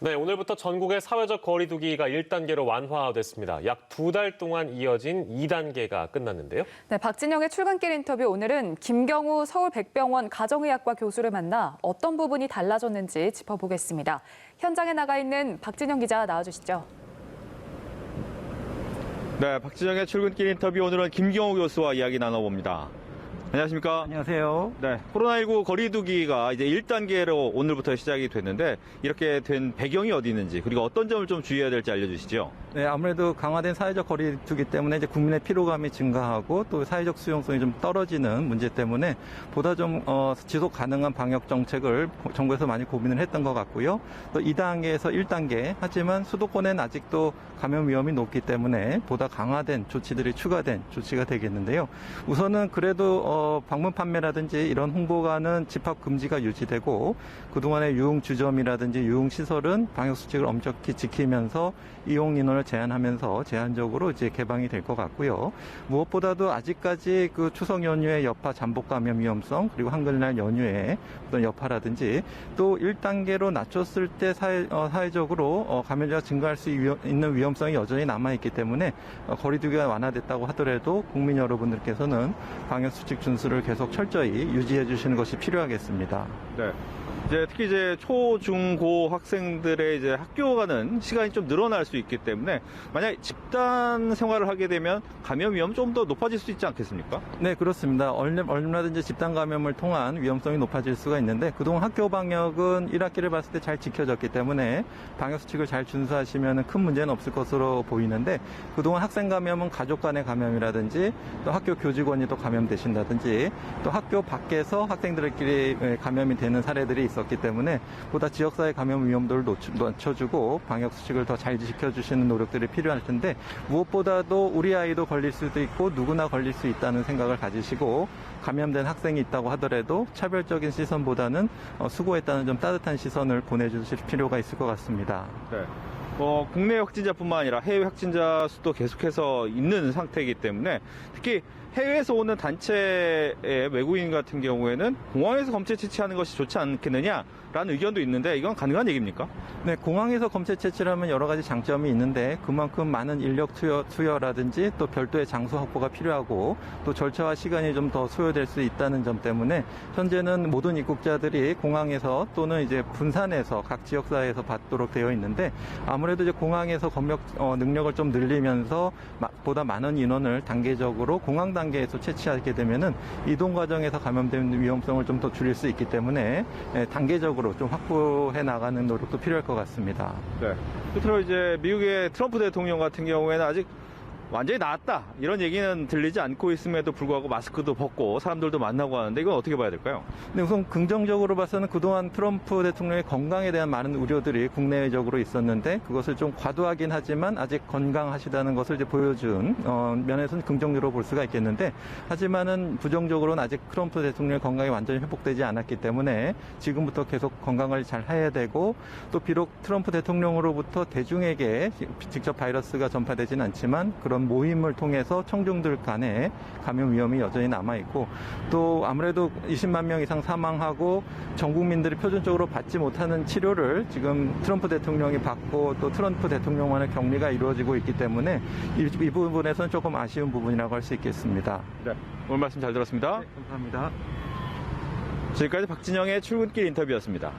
네, 오늘부터 전국의 사회적 거리 두기가 1단계로 완화됐습니다. 약 2달 동안 이어진 2단계가 끝났는데요. 네, 박진영의 출근길 인터뷰 오늘은 김경우 서울백병원 가정의학과 교수를 만나 어떤 부분이 달라졌는지 짚어보겠습니다. 현장에 나가 있는 박진영 기자 나와주시죠. 네, 박진영의 출근길 인터뷰 오늘은 김경우 교수와 이야기 나눠봅니다. 안녕하십니까? 안녕하세요. 네, 코로나19 거리두기가 이제 1단계로 오늘부터 시작이 됐는데 이렇게 된 배경이 어디 있는지 그리고 어떤 점을 좀 주의해야 될지 알려주시죠. 네, 아무래도 강화된 사회적 거리두기 때문에 이제 국민의 피로감이 증가하고 또 사회적 수용성이 좀 떨어지는 문제 때문에 보다 좀 지속 가능한 방역 정책을 정부에서 많이 고민을 했던 것 같고요. 또 2단계에서 1단계 하지만 수도권엔 아직도 감염 위험이 높기 때문에 보다 강화된 조치들이 추가된 조치가 되겠는데요. 우선은 그래도 방문 판매라든지 이런 홍보가는 집합 금지가 유지되고 그동안의 유흥 주점이라든지 유흥 시설은 방역 수칙을 엄격히 지키면서 이용 인원을 제한하면서 제한적으로 이제 개방이 될 것 같고요. 무엇보다도 아직까지 그 추석 연휴의 여파 잠복 감염 위험성 그리고 한글날 연휴의 어떤 여파라든지 또 1단계로 낮췄을 때 사회적으로 감염자가 증가할 수 있는 위험성이 여전히 남아있기 때문에 거리두기가 완화됐다고 하더라도 국민 여러분들께서는 방역 수칙 준수를 계속 철저히 유지해 주시는 것이 필요하겠습니다. 네. 특히 초, 중, 고 학생들의 학교 가는 시간이 좀 늘어날 수 있기 때문에 만약 집단 생활을 하게 되면 감염 위험은 좀 더 높아질 수 있지 않겠습니까? 네, 그렇습니다. 얼마든지 집단 감염을 통한 위험성이 높아질 수가 있는데 그동안 학교 방역은 1학기를 봤을 때 잘 지켜졌기 때문에 방역 수칙을 잘 준수하시면 큰 문제는 없을 것으로 보이는데 그동안 학생 감염은 가족 간의 감염이라든지 또 학교 교직원이 또 감염되신다든지 또 학교 밖에서 학생들끼리 감염이 되는 사례들이 있었기 때문에 보다 지역사회 감염 위험도를 낮춰주고 방역 수칙을 더 잘 지켜주시는 노력들이 필요할 텐데 무엇보다도 우리 아이도 걸릴 수도 있고 누구나 걸릴 수 있다는 생각을 가지시고 감염된 학생이 있다고 하더라도 차별적인 시선보다는 수고했다는 좀 따뜻한 시선을 보내주실 필요가 있을 것 같습니다. 네. 국내 확진자뿐만 아니라 해외 확진자 수도 계속해서 있는 상태이기 때문에 특히 해외에서 오는 단체의 외국인 같은 경우에는 공항에서 검체 채취하는 것이 좋지 않겠느냐라는 의견도 있는데 이건 가능한 얘기입니까? 네, 공항에서 검체 채취를 하면 여러 가지 장점이 있는데 그만큼 많은 인력 투여라든지 또 별도의 장소 확보가 필요하고 또 절차와 시간이 좀 더 소요될 수 있다는 점 때문에 현재는 모든 입국자들이 공항에서 또는 이제 분산해서 각 지역사회에서 받도록 되어 있는데 아무래도 이제 공항에서 검역 능력을 좀 늘리면서 보다 많은 인원을 단계적으로 공항 단계에서 채취하게 되면은 이동 과정에서 감염되는 위험성을 좀 더 줄일 수 있기 때문에 단계적으로 좀 확보해 나가는 노력도 필요할 것 같습니다. 네. 끝으로 미국의 트럼프 대통령 같은 경우에는 아직 완전히 나았다 이런 얘기는 들리지 않고 있음에도 불구하고 마스크도 벗고 사람들도 만나고 하는데 이건 어떻게 봐야 될까요? 네, 우선 긍정적으로 봐서는 그동안 트럼프 대통령의 건강에 대한 많은 우려들이 국내적으로 있었는데 그것을 좀 과도하긴 하지만 아직 건강하시다는 것을 이제 보여준 면에서는 긍정적으로 볼 수가 있겠는데 하지만은 부정적으로는 아직 트럼프 대통령의 건강이 완전히 회복되지 않았기 때문에 지금부터 계속 건강을 잘 해야 되고 또 비록 트럼프 대통령으로부터 대중에게 직접 바이러스가 전파되지는 않지만 그런 모임을 통해서 청중들 간에 감염 위험이 여전히 남아있고 또 아무래도 20만 명 이상 사망하고 전 국민들이 표준적으로 받지 못하는 치료를 지금 트럼프 대통령이 받고 또 트럼프 대통령만의 격리가 이루어지고 있기 때문에 이 부분에서는 조금 아쉬운 부분이라고 할 수 있겠습니다. 네, 오늘 말씀 잘 들었습니다. 네, 감사합니다. 지금까지 박진영의 출근길 인터뷰였습니다.